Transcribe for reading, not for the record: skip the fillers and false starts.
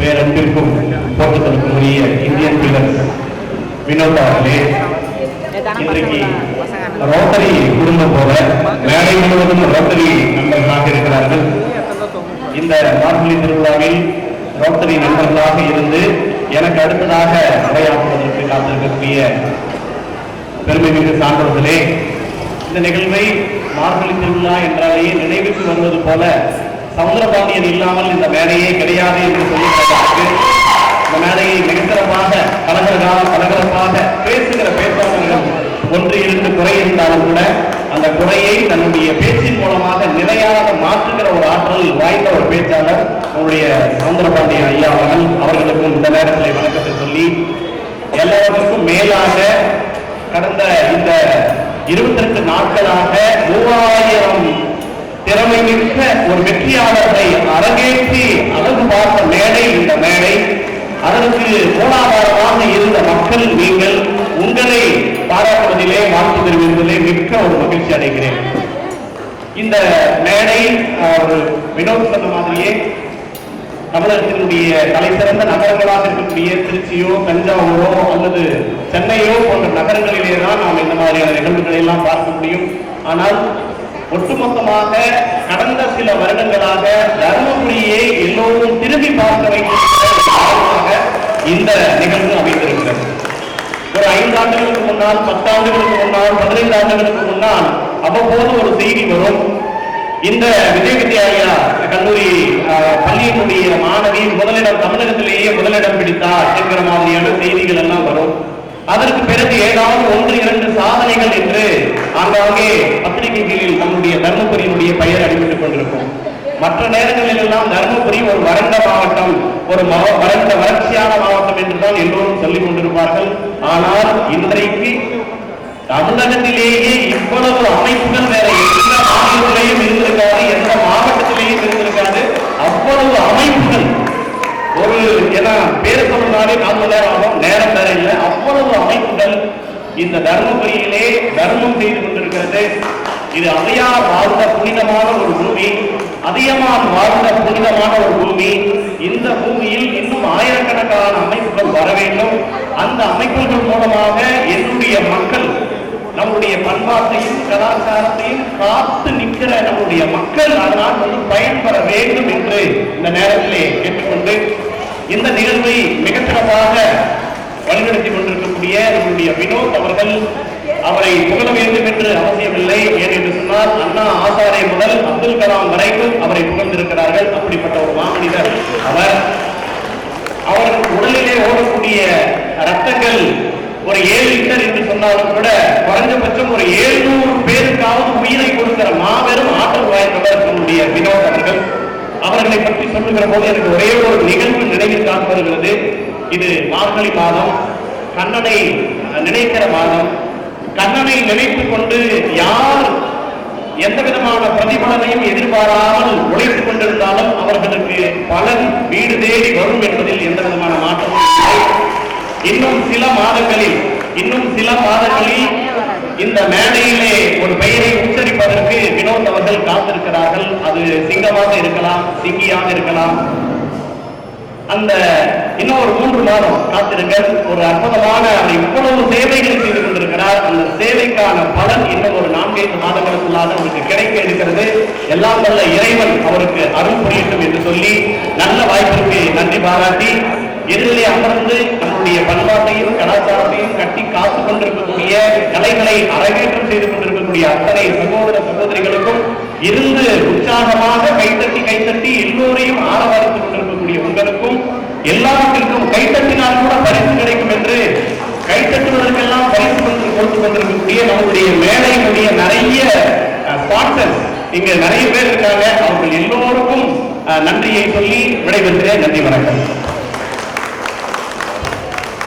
பேரன்பிற்கும் போற்றுதலுக்கும் உரிய Indian pillars Vinod அவர்களே, இன்றைக்கு ரோட்டரி குடும்பம் போல மேடை முழுவதும் ரோட்டரி நண்பர்களாக இருக்கிறார்கள். இந்த மார்கழி திருவிழாவில் ரோட்டரி நண்பர்களாக இருந்து எனக்கு அடுத்ததாக உரையாற்றுவதற்கு காத்திருக்கக்கூடிய பெருமைமிகு சான்றோர்களே, இந்த நிகழ்வை மார்கழி திருவிழா என்றாலேயே நினைவுக்கு வருவது போல சமுத்திரபாண்டியன் இல்லாமல் இந்த மேடையே கிடையாது என்று சொல்லியிருப்பதற்கு இந்த மேடையை மிகச்சிறப்பாக கலகலப்பாக பேசுகிற பேச்சாளர்கள் ஒன்று இரண்டு குறை இருந்தாலும் கூட அந்த குறையை தன்னுடைய பேச்சின் மூலமாக நிலையாக மாற்றுகிற ஒரு ஆற்றல் வாய்ந்த ஒரு பேச்சாளர் நம்முடைய சமுத்திரபாண்டியன் ஐயா அவர்களுக்கும் இந்த நேரத்தில் வணக்கத்தை சொல்லி, எல்லாருக்கும் மேலாக கடந்த இந்த 22 நாட்களாக 3000 திறமை மிக்க ஒரு வெற்றியாளர்களை அரங்கேற்றி அழகு பார்த்த மேடை இந்த மேடை. அதற்கு மூலாதாரமாக இருந்த மக்கள் நீங்கள், உங்களை பாராட்டுவதிலே வாழ்த்து தெரிவிப்பதிலே மிக்க ஒரு மகிழ்ச்சி அடைகிறேன். இந்த மேடை ஒரு வினோத் சொன்ன மாதிரியே தமிழகத்தினுடைய தலை சிறந்த நகரங்களாக இருக்கக்கூடிய திருச்சியோ தஞ்சாவூரோ அல்லது சென்னையோ போன்ற நகரங்களிலே தான் நாம் இந்த மாதிரியான நிகழ்வுகளை எல்லாம் பார்க்க முடியும். ஆனால் ஒட்டுமொத்தமாக கடந்த சில வருடங்களாக தர்மபுரியை எல்லோரும் திரும்பி பார்க்க வைக்க இந்த நிகழ்வு அமைந்திருக்கிறது. ஒரு 5 ஆண்டுகளுக்கு முன்னால், 10 ஆண்டுகளுக்கு முன்னால், 15 ஆண்டுகளுக்கு முன்னால் அவ்வப்போது ஒரு செய்தி வரும், இந்த விஜய் வித்யாலயா கல்லூரி பள்ளியினுடைய மாணவி முதலிடம், தமிழகத்திலேயே முதலிடம் பிடித்தார் என்கிற மாதிரியான செய்திகள் எல்லாம் வரும். அதற்கு பிறகு ஏதாவது 1-2 சாதனைகள் என்று ஆங்காங்கே பத்திரிகைகளில் நம்முடைய தர்மபுரியினுடைய பெயர் அடிபட்டுக் கொண்டிருக்கும். மற்ற நேரங்களில் எல்லாம் தர்மபுரி ஒரு வறண்ட மாவட்டம், ஒரு வறட்சியான மாவட்டம் என்றுதான் எல்லோரும் சொல்லிக் கொண்டிருப்பார்கள். ஆனால் இன்றைக்கு தமிழகத்திலேயே இவ்வளவு அமைப்புகள் வேற எந்த மாநிலத்திலேயும் இருந்திருக்காது, எந்த மாவட்டத்திலேயும் இருந்திருக்காது. அவ்வளவு அமைப்புகள், ஒரு என பேர் சொன்னாலே 4 மணி நேரம் ஆகும், நேரம் வேற இல்லை. அவ்வளவு அமைப்புகள் இந்த தர்மபுரியிலே தர்மம் செய்து கொண்டிருக்கிறது. இது அவையார் வாழ்ந்த புனிதமான ஒரு பூமி, அதியமான் வாழ்ந்த புனிதமான ஒரு பூமி. இந்த பூமியில் இன்னும் ஆயிரக்கணக்கான அமைப்புகள் வர வேண்டும். அந்த அமைப்புகள் மூலமாக என்னுடைய மக்கள், நம்முடைய பண்பாட்டையும் கலாச்சாரத்தையும் காத்து நிற்கிற நம்முடைய மக்கள் அதனால் பயன்பெற வேண்டும் என்று இந்த நேரத்திலே கேட்டுக்கொண்டு, இந்த நிகழ்வை மிகச்சிறப்பாக வழிநடத்தி கொண்டிருக்கக்கூடிய நம்முடைய வினோத் அவர்கள், அவரை புகழ வேண்டும் என்று அவசியமில்லை. ஏனென்று சொன்னால் அண்ணா ஆசாரை முதல் அப்துல் கலாம் வரைக்கும் அவரை புகழ்ந்திருக்கிறார்கள். அப்படிப்பட்ட ஒரு மாமனிதர் அவர் உடலிலே ஓடக்கூடிய ரத்தங்கள் ஒரு 7 லிட்டர் என்று சொன்னாலும் கூட குறைஞ்சபட்சம் ஒரு 700 பேருக்காவது உயிரை கொடுக்கிற மாபெரும் ஆற்றல் வாய்ந்தவர் நம்முடைய வினோத் அவர்கள். அவர்களை பற்றி சொல்லுகிற போது எனக்கு ஒரே ஒரு நிகழ்வு நினைவில் காத்து வருகிறது. இது மார்கழி மாதம், கண்ணனை நினைக்கிற மாதம். கண்ணனை நினைத்துக் கொண்டு யார் எந்த விதமான பிரதிபலனையும் எதிர்பாராமல் உழைத்துக் கொண்டிருந்தாலும் அவர்களுக்கு பலன் வீடு தேடி வரும் என்பதில் எந்த விதமான மாற்றமும் இல்லை. இன்னும் சில மாதங்களில் இந்த மேடையிலே ஒரு பெயரை உச்சரிப்பதற்கு வினோத் அவர்கள் காத்திருக்கிறார்கள். அது சிங்கமாக இருக்கலாம், சிங்கியாக இருக்கலாம். அந்த இன்னும் ஒரு 3 மாதம் காத்திருங்கள். ஒரு அற்புதமான இவ்வளவு சேவைகளை செய்து கொண்டிருக்கிறார். அந்த சேவைக்கான பலன் இன்னும் ஒரு 4-5 மாதங்களுக்குள்ளாக அவருக்கு கிடைக்க இருக்கிறது. எல்லாம் வல்ல இறைவன் அவருக்கு அருள் புரியட்டும் என்று சொல்லி நல்ல வாய்ப்பிற்கு நன்றி பாராட்டி, எதிரிலே அமர்ந்து நம்முடைய பண்பாட்டையும் கலாச்சாரத்தையும் கட்டி காத்துக் கொண்டிருக்கக்கூடிய, கலைகளை அரங்கேற்றம் செய்து கொண்டிருக்கக்கூடிய அத்தனை சகோதர சகோதரிகளுக்கும் இருந்து உற்சாகமாக கைத்தட்டி எல்லோரையும் ஆரவாரித்துக் கொண்டிருக்கக்கூடிய உங்களுக்கும், எல்லாவற்றிற்கும் கைத்தட்டினால் கூட பரிசு கிடைக்கும் என்று கைத்தட்டுவதற்கெல்லாம் பரிசு கொடுத்துக் கொண்டிருக்கக்கூடிய நம்முடைய மேடையினுடைய நிறைய ஸ்பான்சர்ஸ் இங்க நிறைய பேர் இருக்காங்க. அவர்கள் எல்லோருக்கும் நன்றியை சொல்லி விடைபெறுகிறேன். நன்றி, வணக்கம்.